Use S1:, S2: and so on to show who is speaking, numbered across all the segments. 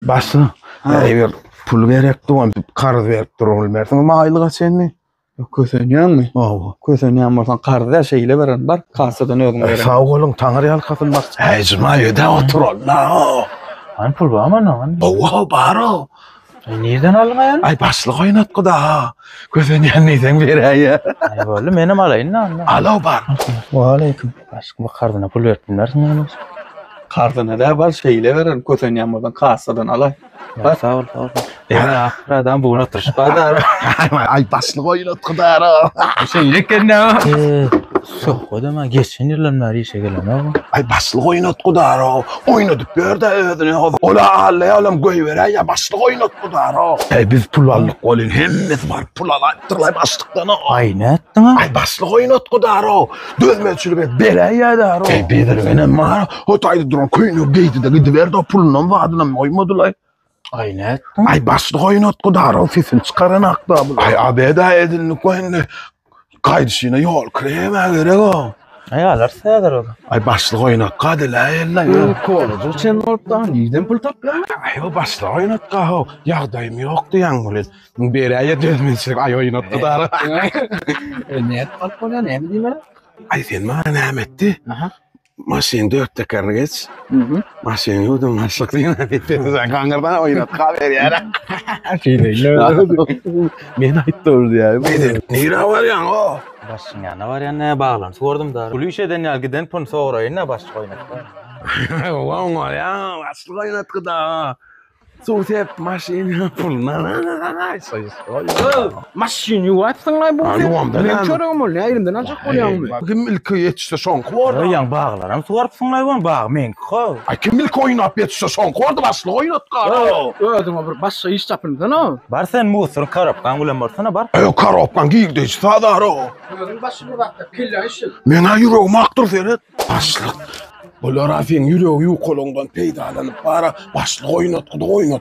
S1: Başlı. Eğer pul verip duran qarz verip durul versin maylyga senni.
S2: Kösenýän mi?
S1: Owa.
S2: Kösenýän bolsan qarda şeýle beren bar, kasadan öňe beren.
S1: Sağ olun taňyr ýalkasyn bak. Hejma ýa-da oturalla.
S3: An pul barmy nan?
S1: Owa baro.
S3: Nereden alýan?
S1: Ay başlyk oýnatky da. Kösenýän näden berýär?
S3: Ay boldy menem alaýyn nan.
S1: Alo bar.
S2: Wa aleykum.
S3: Başga bir kardyna pul beripdiňlersiň.
S2: Kardana da bar şeýle beren, kösenýän bolsan kasadan alay.
S3: Sağ ol, sağ ol. Ya akradan bugün oturuşpada.
S1: Ay başlyk oýnatky da.
S3: Şeýle kenne. Sok odama geçen ýyllar işe gelen.
S1: Ay başlyk oýnatky da. Oýnadyp berdi özüne. Ola alýalym göý berýär başlyk oýnatky da. Ay biz pul aldyk bolyn hemmiz bar pul alaytyrlay başlykdan.
S3: Ay ne etdiň?
S1: Ay başlyk oýnatky da. Dözmeçilik berýär da. Ay bedirgenen mar. Hotaýdy duran köýnü geýdi de gidi berdi pulundan wadyna oýmadylay.
S3: Ay ne etdiň?
S1: Ay başlyk oýnatky da. Sesin çykaran akda bu. Ay abeda edilni koýundy. Gaýdyşyna ýol kireme gerek o.
S3: Ay alar säder o.
S1: Ay başlyk oýnatka diläýärler.
S2: Kolajy sen ortadan ýerden pul tapýan.
S1: Ay o başlyk oýnatka ho. Ýagdaýym ýok diýen bolan. Berýär dözmeçilik ay oýnatky da.
S2: Ne etmek bolan, näme diýmeli?
S1: Ay sen bana näme etdi?
S3: Aha.
S1: Maşin 4 tekerli geç. Maşin ýudum maşlyk diýen bitdi. Sen gaňyrdan oýnatka berýär.
S2: Men aýtdym ýa.
S1: Nira barýan o?
S3: Başyňa var ýa baglan. Sordum da. Pul işeden ýalgydan pul soraýyna başlyk oýnatdy.
S1: Wow ya, başlyk oýnatky da. Suwsep maşin pulna.
S2: Maşin ýuwatsaňlar bu.
S1: Anlamda
S2: Men
S1: näme?
S2: çöregim ol, näýerimden alçak bolýanmy?
S1: Kim ilki yetişse son korda.
S3: Ýa baglaram sorarypsyňlar gon bag men ko.
S1: Ay kim ilki oýnap yetişse son korda başlyk oýnatka.
S2: Ödüňe bir başga iş tapyndan o.
S3: Bar sen musur karapdan bilen barsana bar.
S1: Ay karopkan giydi sadaro.
S2: Ödüň başga bir wagtda killa iş.
S1: Mena ýüregim akdyr Ferit. Başlyk. Bular afen ýüregi ýukolongdan peýdalanyp bara başlyk oýnatky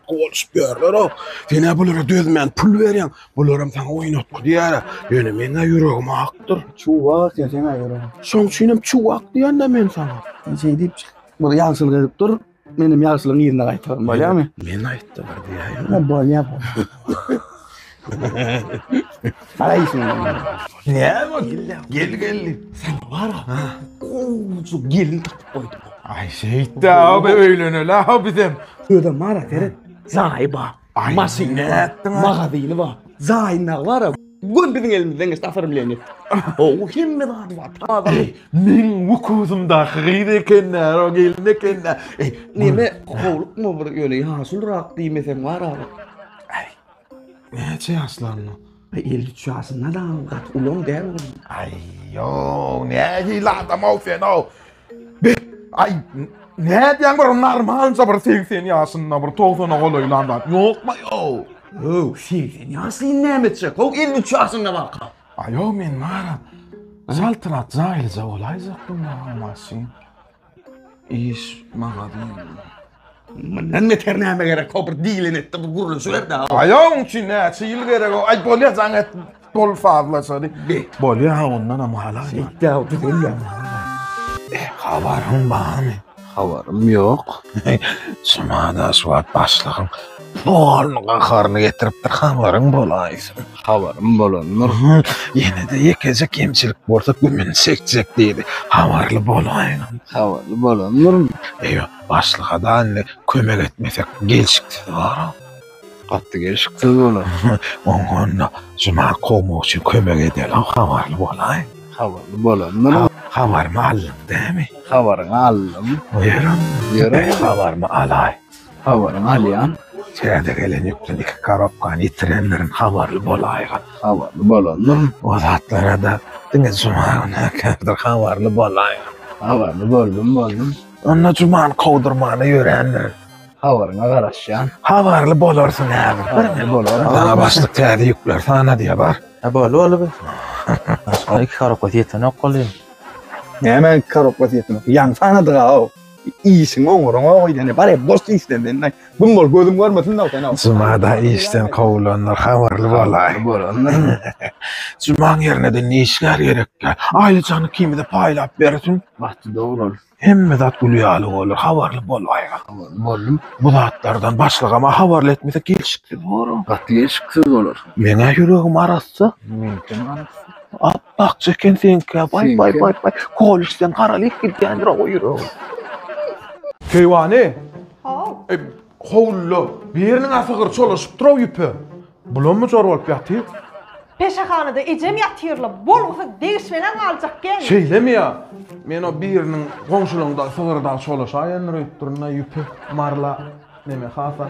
S1: boluşyp berler o. Sene bulara dözmän pul berýän, bularam saňa oýnatky diýär. Ýöne mena ýüregim akdyr.
S2: Çuwak sen aýyram.
S1: Soň şinem çuwak diýende men saňa.
S2: Şey diýip, bu ýagşylyk edip dur. Menim ýagşylygyny ýerine gaýtarym, bolýarmy?
S1: Men aýtdy bir diýär.
S2: Ne bolýar bu? Araýsyň.
S1: Näme gel.
S2: Sen bara. Şu gelin tapyp koydu.
S1: Ay şeyde abi öylene la bizim.
S2: Öde mara Ferit. Zayba.
S1: Ay,
S2: Masin
S1: ne ettin ha?
S2: Magazyny var. Zayna var. Gün bizim elimizden istafarım leni. O kim mi var? Taada.
S1: Min wukuzumda gide kenner o gelinde kenner.
S2: Neme kovluk mu bir öyle hasılrak diýmesem var abi.
S1: Näçe aslanly?
S2: 53 ýaşynda da gat ulum der.
S1: Ay yo, näçe adam o sen o. Ay ne diýen bir normal sabır 80 ýaşynda bir 90 golaýlandan. Ýokma yo.
S2: O sen ýaşyn nämetçe? O 53 ýaşynda var.
S1: Ay yo men mara. Saltrat zahil zawlaýzakdym maşyn. İş magadyn.
S2: Men ne ternäme gerek kopur diýlen etdi bu gurulun süret da.
S1: Ayağın için ne? Çiğil gerek o. Ay bolya zannet bol fazla sadi. Bolya ondan ama hala.
S2: Ya bu değil.
S1: Havarım var mı?
S2: Havarım yok.
S1: Sumada suat başlığın. Bolnuğa karnı getiripdir havarın bolaysın.
S2: Havarım bolanlar.
S1: Yine de yekecek kemçilik borsa gümün sekecek deydi. Havarlı bolayın.
S2: Havarlı bolanlar mı?
S1: Eyvah başlığa da anne kömek etmesek gelişikti var o.
S2: Katlı gelişikti olur.
S1: Onunla cuma komu için kömek edelim havarlı bolayın.
S2: Havarlı bolanlar mı?
S1: Havar mı alın değil mi?
S2: Havarın alım.
S1: Yarın. Havar mı alay?
S2: Havarın alayan.
S1: Çeyde gelen yüklenik karapkan itirenlerin havarlı bolaygan.
S2: Havarlı bolanlar mı?
S1: O zatlara da dine cumağına kadar havarlı bolaygan.
S2: Havarlı boldum.
S1: Onunla cumağın kovdurmağına yörenler.
S2: Havarına garaşyan.
S1: Havarlı bolarsın abi.
S2: Havarlı bolar.
S1: Sana başlık teyde yükler sana diye var.
S3: Bolu ola be. Başka iki karapat yetene qalýar.
S2: Näme karopat yetene? Ýan sanadyga o. İyisin oňuruň o ýene bare boş işlenden. Bu bol gözüm görmesin da sen.
S1: Cuma'da işten kovulanlar havarlı bolay.
S2: Bolanlar.
S1: Cuma'nın yerine de ne işler gerek? Aile canı kimi de paylap versin.
S2: Wagty dograr.
S1: hemme zat gülýaly bolar, habarly bolmaýar.
S4: Boldum.
S1: Bu zatlardan başlygama habarly etmese gelişiksiz bolar.
S4: Gatty geçiksiz bolar.
S1: Meňe ýüregim arassa,
S4: Mümkin anas.
S1: bak çeken senkä, bay bay
S4: Senkä.
S1: bay bay. Koluşdan garalyk gidýändir o ýüreg. Keýwany, howllu, biriniň asygyr çolaşyp duraw ýüpe. Bulanmy jor bolup ýatyr.
S5: Peşahanada ejem yatyrly bolsa degişmelen aljak gel.
S1: Şeýlemi ýa? Men o biriniň goňşuluňda sygyrda çolaşa ýandyryp durna ýüpe marla neme hasa.